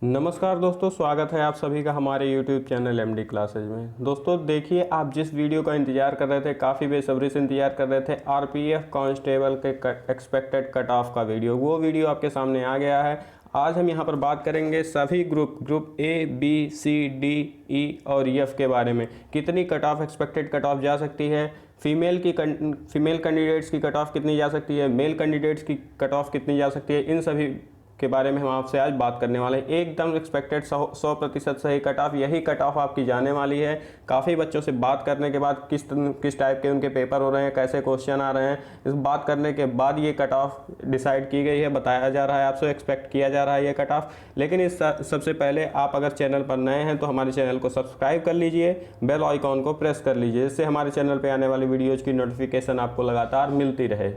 नमस्कार दोस्तों, स्वागत है आप सभी का हमारे YouTube चैनल MD क्लासेज में। दोस्तों देखिए, आप जिस वीडियो का इंतज़ार कर रहे थे, काफ़ी बेसब्री से इंतज़ार कर रहे थे, RPF कांस्टेबल के एक्सपेक्टेड कट ऑफ का वीडियो, वो वीडियो आपके सामने आ गया है। आज हम यहाँ पर बात करेंगे सभी group A B C D E और F के बारे में। कितनी cut off expected cut off जा सकती है, फीमेल कैंडिडेट्स की कट ऑफ कितनी जा सकती है, मेल कैंडिडेट्स की कट ऑफ कितनी जा सकती है, इन सभी के बारे में हम आपसे आज बात करने वाले हैं। एकदम एक्सपेक्टेड 100% सही कट ऑफ, यही कट ऑफ आपकी जाने वाली है। काफ़ी बच्चों से बात करने के बाद किस टाइप के उनके पेपर हो रहे हैं, कैसे क्वेश्चन आ रहे हैं, इस बात करने के बाद ये कट ऑफ डिसाइड की गई है, बताया जा रहा है, आपसे एक्सपेक्ट किया जा रहा है ये कट ऑफ। लेकिन इस सबसे पहले आप अगर चैनल पर नए हैं तो हमारे चैनल को सब्सक्राइब कर लीजिए, बेल आइकॉन को प्रेस कर लीजिए, जिससे हमारे चैनल पर आने वाली वीडियोज़ की नोटिफिकेशन आपको लगातार मिलती रहे।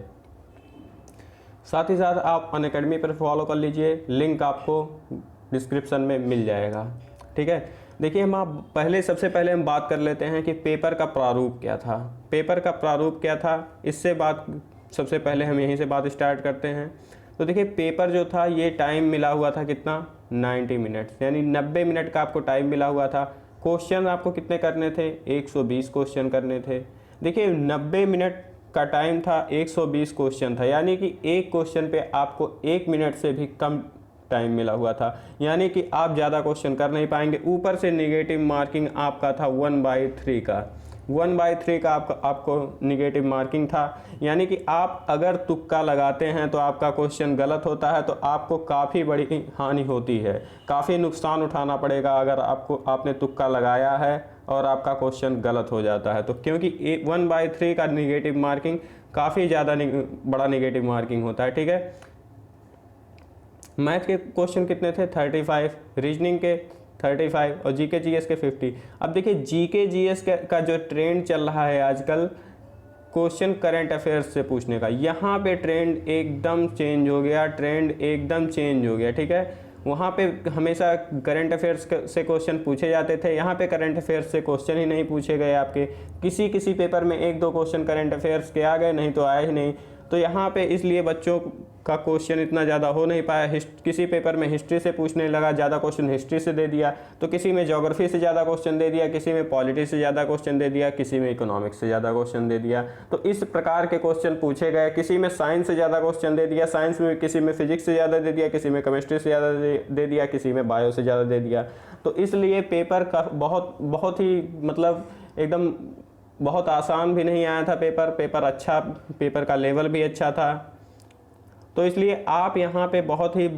साथ ही साथ आप अनअकैडमी पर फॉलो कर लीजिए, लिंक आपको डिस्क्रिप्शन में मिल जाएगा। ठीक है, देखिए सबसे पहले हम बात कर लेते हैं कि पेपर का प्रारूप क्या था। पेपर का प्रारूप क्या था, सबसे पहले हम यहीं से बात स्टार्ट करते हैं। तो देखिए, पेपर जो था ये टाइम मिला हुआ था कितना, 90 मिनट्स, यानी 90 मिनट का आपको टाइम मिला हुआ था। क्वेश्चन आपको कितने करने थे, 120 क्वेश्चन करने थे। देखिए 90 मिनट का टाइम था, 120 क्वेश्चन था, यानी कि एक क्वेश्चन पे आपको 1 मिनट से भी कम टाइम मिला हुआ था, यानी कि आप ज़्यादा क्वेश्चन कर नहीं पाएंगे। ऊपर से निगेटिव मार्किंग आपका था 1/3 का, 1/3 का आपको निगेटिव मार्किंग था। यानी कि आप अगर तुक्का लगाते हैं तो आपका क्वेश्चन गलत होता है, तो आपको काफ़ी बड़ी हानि होती है, काफ़ी नुकसान उठाना पड़ेगा अगर आपने तुक्का लगाया है और आपका क्वेश्चन गलत हो जाता है। तो क्योंकि 1/3 का निगेटिव मार्किंग काफ़ी ज़्यादा बड़ा निगेटिव मार्किंग होता है। ठीक है, मैथ के क्वेश्चन कितने थे, 35, रीजनिंग के 35 और जीके जीएस के 50। अब देखिए जीके जीएस का जो ट्रेंड चल रहा है आजकल, क्वेश्चन करंट अफेयर्स से पूछने का, यहाँ पे ट्रेंड एकदम चेंज हो गया, ठीक है। वहाँ पे हमेशा करंट अफेयर्स से क्वेश्चन पूछे जाते थे, यहाँ पे करंट अफेयर्स से क्वेश्चन ही नहीं पूछे गए आपके। किसी पेपर में 1-2 क्वेश्चन करंट अफेयर्स के आ गए, नहीं तो आए ही नहीं। तो यहाँ पे इसलिए बच्चों का क्वेश्चन इतना ज़्यादा हो नहीं पाया। किसी पेपर में हिस्ट्री से पूछने लगा, ज़्यादा क्वेश्चन हिस्ट्री से दे दिया, तो किसी में ज्योग्राफी से ज़्यादा क्वेश्चन दे दिया, किसी में पॉलिटी से ज़्यादा क्वेश्चन दे दिया, किसी में इकोनॉमिक्स से ज़्यादा क्वेश्चन दे दिया। तो इस प्रकार के क्वेश्चन पूछे गए। किसी में साइंस से ज़्यादा क्वेश्चन दे दिया, साइंस में किसी में फिजिक्स से ज़्यादा दे दिया, किसी में केमिस्ट्री से ज़्यादा दे दिया, किसी में बायो से ज़्यादा दे दिया। तो इसलिए पेपर का बहुत ही मतलब एकदम बहुत आसान भी नहीं आया था पेपर का लेवल भी अच्छा था। तो इसलिए आप यहाँ पे बहुत ही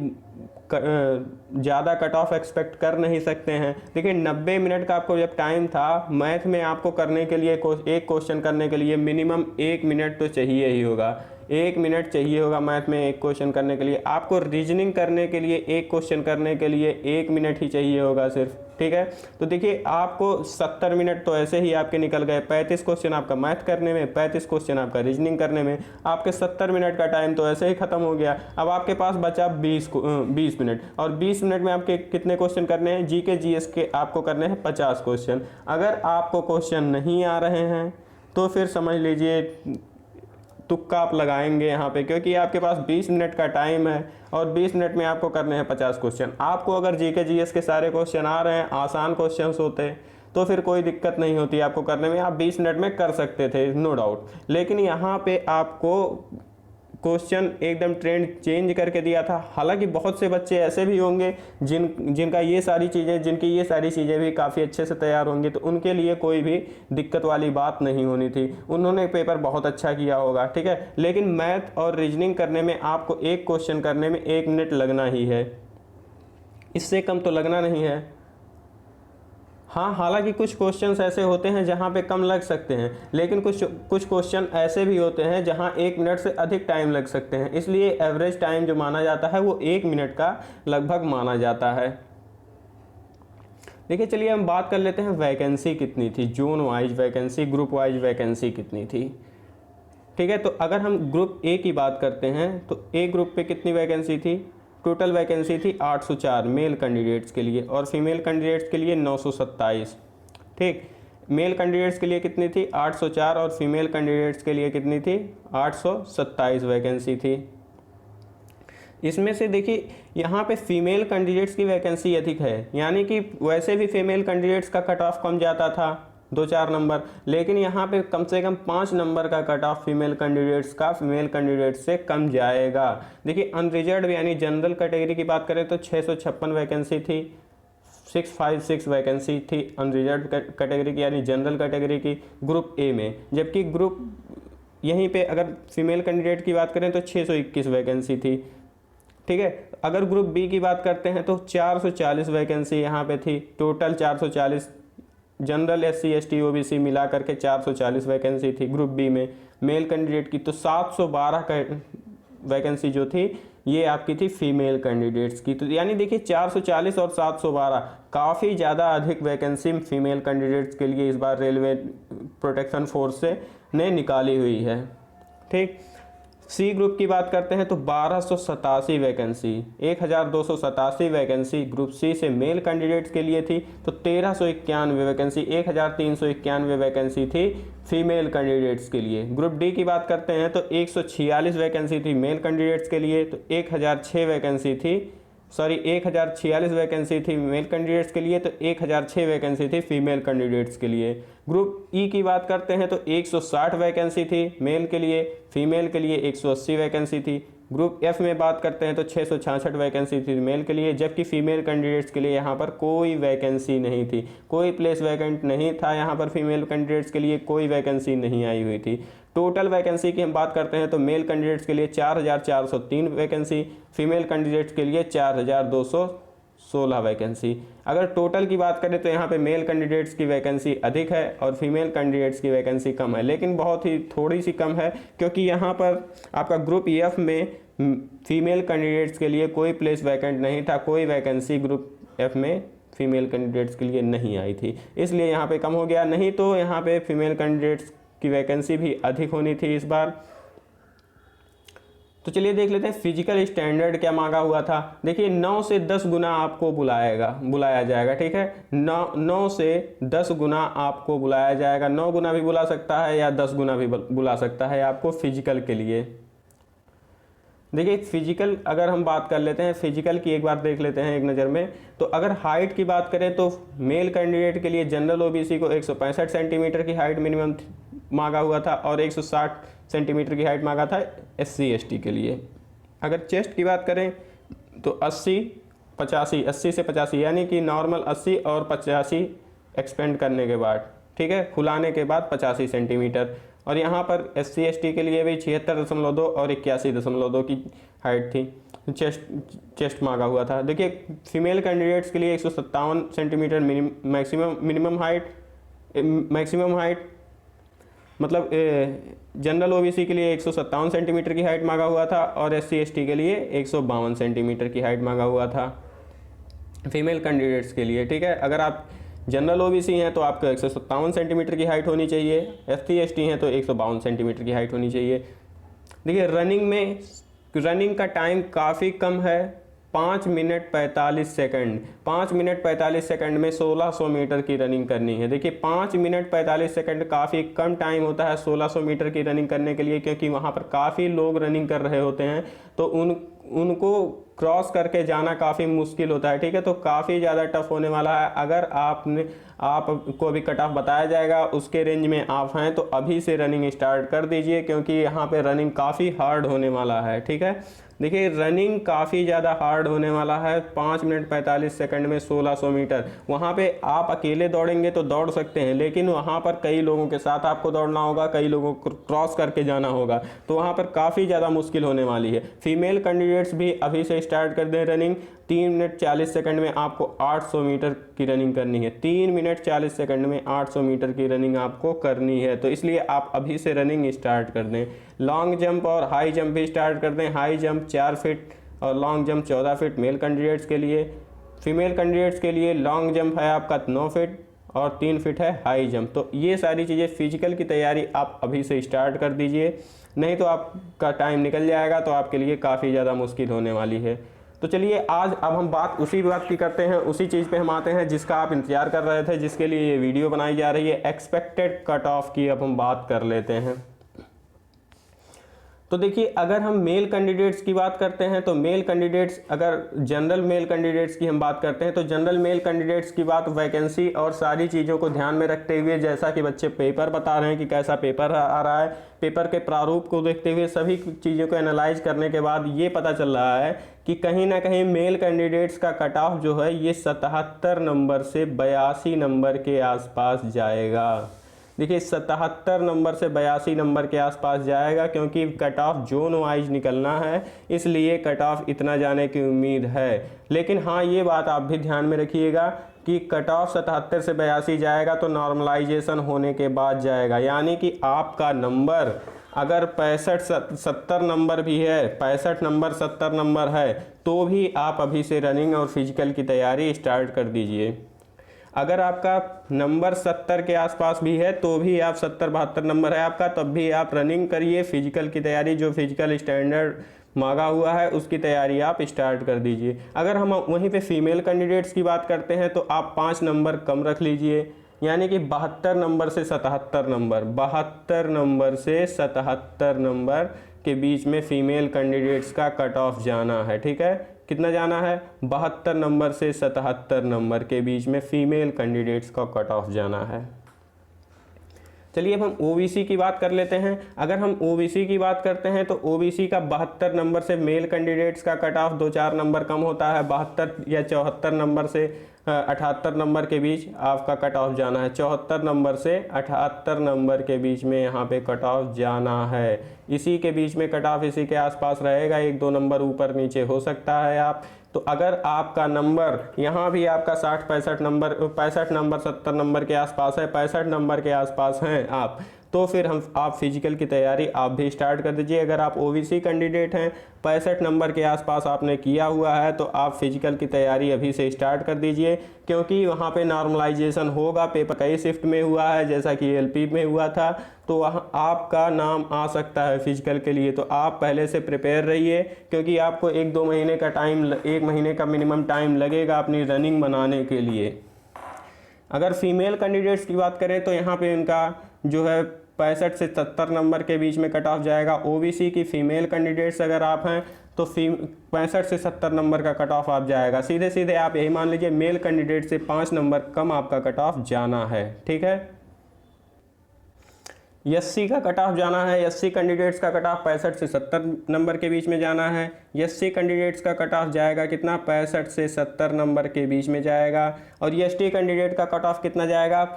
ज़्यादा कट ऑफ एक्सपेक्ट कर नहीं सकते हैं। देखिए 90 मिनट का आपको जब टाइम था, मैथ में आपको करने के लिए एक क्वेश्चन करने के लिए मिनिमम 1 मिनट तो चाहिए ही होगा, 1 मिनट चाहिए होगा मैथ में एक क्वेश्चन करने के लिए। आपको रीजनिंग करने के लिए एक क्वेश्चन करने के लिए 1 मिनट ही चाहिए होगा सिर्फ। ठीक है, तो देखिए आपको 70 मिनट तो ऐसे ही आपके निकल गए। 35 क्वेश्चन आपका मैथ करने में, 35 क्वेश्चन आपका रीजनिंग करने में, आपके 70 मिनट का टाइम तो ऐसे ही खत्म हो गया। अब आपके पास बचा 20 मिनट, और 20 मिनट में आपके कितने क्वेश्चन करने हैं, जीके जीएस के आपको करने हैं 50 क्वेश्चन। अगर आपको क्वेश्चन नहीं आ रहे हैं तो फिर समझ लीजिए तुक्का आप लगाएंगे यहाँ पे, क्योंकि आपके पास 20 मिनट का टाइम है और 20 मिनट में आपको करने हैं 50 क्वेश्चन। आपको अगर जीके जीएस के सारे क्वेश्चन आ रहे हैं, आसान क्वेश्चंस होते, तो फिर कोई दिक्कत नहीं होती आपको करने में, आप 20 मिनट में कर सकते थे, नो डाउट। लेकिन यहाँ पे आपको क्वेश्चन एकदम ट्रेंड चेंज करके दिया था। हालांकि बहुत से बच्चे ऐसे भी होंगे जिनकी ये सारी चीज़ें भी काफ़ी अच्छे से तैयार होंगी, तो उनके लिए कोई भी दिक्कत वाली बात नहीं होनी थी, उन्होंने पेपर बहुत अच्छा किया होगा। ठीक है, लेकिन मैथ और रीजनिंग करने में आपको एक क्वेश्चन करने में 1 मिनट लगना ही है, इससे कम तो लगना नहीं है। हाँ, हालांकि कुछ क्वेश्चंस ऐसे होते हैं जहाँ पे कम लग सकते हैं, लेकिन कुछ क्वेश्चन ऐसे भी होते हैं जहाँ 1 मिनट से अधिक टाइम लग सकते हैं। इसलिए एवरेज टाइम जो माना जाता है वो 1 मिनट का लगभग माना जाता है। देखिए चलिए हम बात कर लेते हैं वैकेंसी कितनी थी, zone wise vacancy, group wise vacancy कितनी थी। ठीक है, तो अगर हम ग्रुप ए की बात करते हैं तो ए ग्रुप पे कितनी वैकेंसी थी, टोटल वैकेंसी थी 804 मेल कैंडिडेट्स के लिए, और फीमेल कैंडिडेट्स के लिए 927। ठीक, मेल कैंडिडेट्स के लिए कितनी थी 804 और फीमेल कैंडिडेट्स के लिए कितनी थी 827 वैकेंसी थी। इसमें से देखिए यहाँ पे फीमेल कैंडिडेट्स की वैकेंसी अधिक है, यानी कि वैसे भी फीमेल कैंडिडेट्स का कट ऑफ कम जाता था 2-4 नंबर, लेकिन यहाँ पे कम से कम 5 नंबर का कट ऑफ फीमेल कैंडिडेट्स का फीमेल कैंडिडेट्स से कम जाएगा। देखिए अनरिजर्व यानी जनरल कैटेगरी की बात करें तो 656 वैकेंसी थी, 656 वैकेंसी थी अनरिजर्व कैटेगरी की यानी जनरल कैटेगरी की ग्रुप ए में, जबकि ग्रुप यहीं पे अगर फीमेल कैंडिडेट की बात करें तो 621 वैकेंसी थी। ठीक है, अगर ग्रुप बी की बात करते हैं तो 440 वैकेंसी यहाँ पे थी, total 440 general SC ST OBC मिला करके 440 वैकेंसी थी ग्रुप बी में मेल कैंडिडेट की। तो 712 वैकेंसी जो थी ये आपकी थी फीमेल कैंडिडेट्स की। तो यानी देखिए 440 और 712 काफ़ी ज़्यादा अधिक वैकेंसी फीमेल कैंडिडेट्स के लिए इस बार रेलवे प्रोटेक्शन फोर्स ने निकाली हुई है। ठीक, सी ग्रुप की बात करते हैं तो 1287 वैकेंसी, 1287 वैकेंसी ग्रुप सी से मेल कैंडिडेट्स के लिए थी। तो 1391 वैकेंसी, 1391 वैकेंसी थी फीमेल कैंडिडेट्स के लिए। ग्रुप डी की बात करते हैं तो 146 वैकेंसी थी मेल कैंडिडेट्स के लिए, तो 1006 वैकेंसी थी, 1046 वैकेंसी थी मेल कैंडिडेट्स के लिए, तो 1006 वैकेंसी थी फीमेल कैंडिडेट्स के लिए। ग्रुप ई की बात करते हैं तो 160 वैकेंसी थी मेल के लिए, फीमेल के लिए 180 वैकेंसी थी। ग्रुप एफ में बात करते हैं तो 666 वैकेंसी थी मेल के लिए, जबकि फीमेल कैंडिडेट्स के लिए यहाँ पर कोई वैकेंसी नहीं थी, कोई प्लेस वैकेंट नहीं था यहाँ पर फीमेल कैंडिडेट्स के लिए कोई वैकेंसी नहीं आई हुई थी। टोटल वैकेंसी की हम बात करते हैं तो मेल कैंडिडेट्स के लिए 4403 वैकेंसी, फीमेल कैंडिडेट्स के लिए 4216 वैकेंसी। अगर टोटल की बात करें तो यहाँ पे मेल कैंडिडेट्स की वैकेंसी अधिक है और फीमेल कैंडिडेट्स की वैकेंसी कम है, लेकिन बहुत ही थोड़ी सी कम है, क्योंकि यहाँ पर आपका ग्रुप एफ में फीमेल कैंडिडेट्स के लिए कोई प्लेस वैकेंट नहीं था, कोई वैकेंसी ग्रुप एफ में फीमेल कैंडिडेट्स के लिए नहीं आई थी, इसलिए यहाँ पे कम हो गया। नहीं तो यहाँ पे फीमेल कैंडिडेट्स की वैकेंसी भी अधिक होनी थी इस बार। तो चलिए देख लेते हैं फिजिकल स्टैंडर्ड क्या मांगा हुआ था। देखिए 9 से 10 गुना आपको बुलाया जाएगा। ठीक है, 9 से 10 गुना आपको बुलाया जाएगा, 9 गुना भी बुला सकता है या 10 गुना भी बुला सकता है आपको फिजिकल के लिए। देखिए फिजिकल अगर हम बात कर लेते हैं, फिजिकल की एक बार देख लेते हैं एक नज़र में। तो अगर हाइट की बात करें तो मेल कैंडिडेट के लिए जनरल ओबीसी को 165 सेंटीमीटर की हाइट मिनिमम मांगा हुआ था और 160 सेंटीमीटर की हाइट मांगा था SC ST के लिए। अगर चेस्ट की बात करें तो 80 से 85 यानी कि नॉर्मल 80 और 85 एक्सपेंड करने के बाद, ठीक है, फुलाने के बाद 85 सेंटीमीटर। और यहाँ पर SC ST के लिए भी 76.2 और 81.2 की हाइट थी, चेस्ट मांगा हुआ था। देखिए फीमेल कैंडिडेट्स के लिए 157 सेंटीमीटर मिनिमम हाइट मतलब जनरल ओबीसी के लिए 157 सेंटीमीटर की हाइट मांगा हुआ था और SC ST के लिए 152 सेंटीमीटर की हाइट मांगा हुआ था फीमेल कैंडिडेट्स के लिए। ठीक है, अगर आप जनरल ओबीसी हैं तो आपको 157 सेंटीमीटर की हाइट होनी चाहिए, SC ST हैं तो 152 सेंटीमीटर की हाइट होनी चाहिए। देखिए रनिंग का टाइम काफ़ी कम है, 5 मिनट 45 सेकंड। 5 मिनट 45 सेकंड में 1600 मीटर की रनिंग करनी है। देखिए 5 मिनट 45 सेकंड काफ़ी कम टाइम होता है 1600 मीटर की रनिंग करने के लिए, क्योंकि वहाँ पर काफ़ी लोग रनिंग कर रहे होते हैं, तो उनको क्रॉस करके जाना काफ़ी मुश्किल होता है। ठीक है, तो काफ़ी ज़्यादा टफ होने वाला है। अगर आपको अभी कट ऑफ बताया जाएगा, उसके रेंज में आप हैं तो अभी से रनिंग स्टार्ट कर दीजिए, क्योंकि यहाँ पे रनिंग काफ़ी हार्ड होने वाला है। ठीक है, देखिए रनिंग काफ़ी ज़्यादा हार्ड होने वाला है। 5 मिनट 45 सेकंड में 1600 मीटर। वहाँ पे आप अकेले दौड़ेंगे तो दौड़ सकते हैं, लेकिन वहाँ पर कई लोगों के साथ आपको दौड़ना होगा, कई लोगों को क्रॉस करके जाना होगा, तो वहाँ पर काफ़ी ज़्यादा मुश्किल होने वाली है। फीमेल कैंडिडेट्स भी अभी से स्टार्ट कर दें रनिंग। 3 मिनट 40 सेकंड में आपको 800 मीटर की रनिंग करनी है। 3 मिनट 40 सेकंड में 800 मीटर की रनिंग आपको करनी है, तो इसलिए आप अभी से रनिंग स्टार्ट कर दें। लॉन्ग जंप और हाई जंप भी स्टार्ट कर दें। हाई जंप 4 फीट और long jump 14 feet male candidates के लिए। फीमेल कैंडिडेट्स के लिए लॉन्ग जंप है आपका 9 फीट और 3 फीट है हाई जंप। तो ये सारी चीज़ें फिजिकल की तैयारी आप अभी से स्टार्ट कर दीजिए, नहीं तो आपका टाइम निकल जाएगा तो आपके लिए काफ़ी ज़्यादा मुश्किल होने वाली है। तो चलिए आज अब हम उसी बात की करते हैं, उसी चीज़ पे हम आते हैं जिसका आप इंतजार कर रहे थे, जिसके लिए ये वीडियो बनाई जा रही है। एक्सपेक्टेड कट ऑफ की अब हम बात कर लेते हैं। तो देखिए अगर हम मेल कैंडिडेट्स की बात करते हैं तो मेल कैंडिडेट्स, अगर जनरल मेल कैंडिडेट्स की हम बात करते हैं तो जनरल मेल कैंडिडेट्स की बात वैकेंसी और सारी चीज़ों को ध्यान में रखते हुए, जैसा कि बच्चे पेपर बता रहे हैं कि कैसा पेपर आ रहा है, पेपर के प्रारूप को देखते हुए सभी चीज़ों को एनालाइज करने के बाद ये पता चल रहा है कि कहीं ना कहीं मेल कैंडिडेट्स का कट ऑफ जो है ये 77 नंबर से 82 नंबर के आसपास जाएगा। देखिए 77 नंबर से 82 नंबर के आसपास जाएगा, क्योंकि कट ऑफ जोन वाइज निकलना है, इसलिए कट ऑफ इतना जाने की उम्मीद है। लेकिन हाँ, ये बात आप भी ध्यान में रखिएगा कि कट ऑफ 77 से 82 जाएगा तो नॉर्मलाइजेशन होने के बाद जाएगा, यानी कि आपका नंबर अगर 65-70 नंबर भी है, 65 नंबर 70 नंबर है, तो भी आप अभी से रनिंग और फिजिकल की तैयारी स्टार्ट कर दीजिए। अगर आपका नंबर 70 के आसपास भी है तो भी आप 70-72 नंबर है आपका, तब भी आप रनिंग करिए, फिजिकल की तैयारी जो फिजिकल स्टैंडर्ड मांगा हुआ है उसकी तैयारी आप स्टार्ट कर दीजिए। अगर हम वहीं पे फीमेल कैंडिडेट्स की बात करते हैं तो आप 5 नंबर कम रख लीजिए, यानी कि 72 नंबर से 77 नंबर, 72 नंबर से 77 नंबर के बीच में फीमेल कैंडिडेट्स का कट ऑफ जाना है। ठीक है, कितना जाना है? 72 नंबर से 77 नंबर के बीच में फीमेल कैंडिडेट्स का कट ऑफ जाना है। चलिए अब हम ओबीसी की बात कर लेते हैं। अगर हम ओबीसी की बात करते हैं तो ओबीसी का 72 नंबर से मेल कैंडिडेट्स का कट ऑफ 2-4 नंबर कम होता है, 72 या 74 नंबर से 78 नंबर के बीच आपका कट ऑफ जाना है। 74 नंबर से 78 नंबर के बीच में यहाँ पे कट ऑफ जाना है। इसी के बीच में कट ऑफ इसी के आसपास रहेगा, 1-2 नंबर ऊपर नीचे हो सकता है आप। तो अगर आपका नंबर यहाँ भी आपका 60-65 नंबर, 65 नंबर 70 नंबर के आसपास है, 65 नंबर के आसपास हैं आप, तो फिर आप फिजिकल की तैयारी आप भी स्टार्ट कर दीजिए। अगर आप ओबीसी कैंडिडेट हैं, 65 नंबर के आसपास आपने किया हुआ है, तो आप फिजिकल की तैयारी अभी से स्टार्ट कर दीजिए, क्योंकि वहाँ पे नॉर्मलाइजेशन होगा। पेपर कई शिफ्ट में हुआ है, जैसा कि एलपी में हुआ था, तो वहाँ आपका नाम आ सकता है फिजिकल के लिए। तो आप पहले से प्रिपेयर रहिए, क्योंकि आपको 1-2 महीने का टाइम, 1 महीने का मिनिमम टाइम लगेगा अपनी रनिंग बनाने के लिए। अगर फीमेल कैंडिडेट्स की बात करें तो यहाँ पे इनका जो है 65 से 70 नंबर के बीच में कट ऑफ जाएगा। ओबीसी की फीमेल कैंडिडेट्स अगर आप हैं तो 65 से 70 नंबर का कट ऑफ आप जाएगा। सीधे सीधे आप यही मान लीजिए मेल कैंडिडेट से 5 नंबर कम आपका कट ऑफ जाना है। ठीक है, एससी का कट ऑफ जाना है। एससी कैंडिडेट्स का कट ऑफ 65 से 70 नंबर के बीच में जाना है। एससी कैंडिडेट्स का कट ऑफ जाएगा कितना? 65 से 70 नंबर के बीच में जाएगा। और एसटी कैंडिडेट का कट ऑफ कितना जाएगा?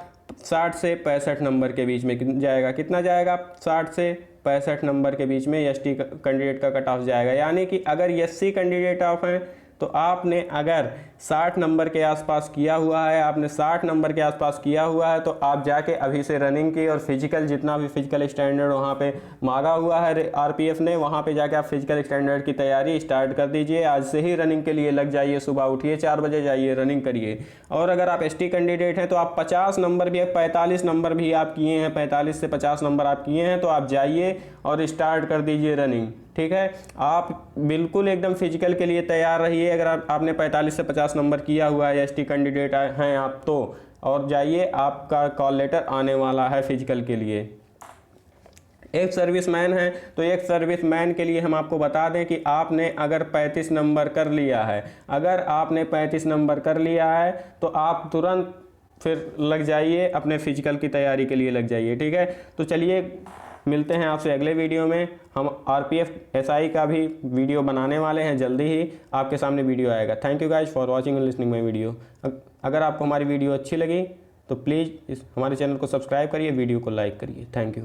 60 से 65 नंबर के बीच में जाएगा। कितना जाएगा? 60 से 65 नंबर के बीच में एसटी कैंडिडेट का कट ऑफ जाएगा। यानी कि अगर एससी कैंडिडेट ऑफ हैं तो आपने अगर 60 नंबर के आसपास किया हुआ है, आपने 60 नंबर के आसपास किया हुआ है, तो आप जाके अभी से रनिंग की और फिजिकल, जितना भी फिजिकल स्टैंडर्ड वहाँ पे मांगा हुआ है आरपीएफ ने, वहाँ पे जाके आप फिजिकल स्टैंडर्ड की तैयारी स्टार्ट कर दीजिए। आज से ही रनिंग के लिए लग जाइए, सुबह उठिए 4 बजे जाइए, रनिंग करिए। और अगर आप एसटी कैंडिडेट हैं तो आप 50 नंबर भी, 45 नंबर भी आप किए हैं, 45 से 50 नंबर आप किए हैं, तो आप जाइए और स्टार्ट कर दीजिए रनिंग। ठीक है, आप बिल्कुल एकदम फिजिकल के लिए तैयार रहिए। अगर आपने 45 से 50 नंबर किया हुआ है, एसटी कैंडिडेट हैं आप, तो और जाइए, आपका कॉल लेटर आने वाला है फिजिकल के लिए। एक सर्विसमैन है तो एक सर्विसमैन के लिए हम आपको बता दें कि आपने अगर 35 नंबर कर लिया है, अगर आपने 35 नंबर कर लिया है तो आप तुरंत फिर लग जाइए, अपने फिजिकल की तैयारी के लिए लग जाइए। ठीक है, तो चलिए मिलते हैं आपसे अगले वीडियो में। हम आरपीएफ एसआई का भी वीडियो बनाने वाले हैं, जल्दी ही आपके सामने वीडियो आएगा। Thank you guys for watching and listening my video. अगर आपको हमारी वीडियो अच्छी लगी तो प्लीज़ हमारे चैनल को सब्सक्राइब करिए, वीडियो को लाइक करिए। Thank you.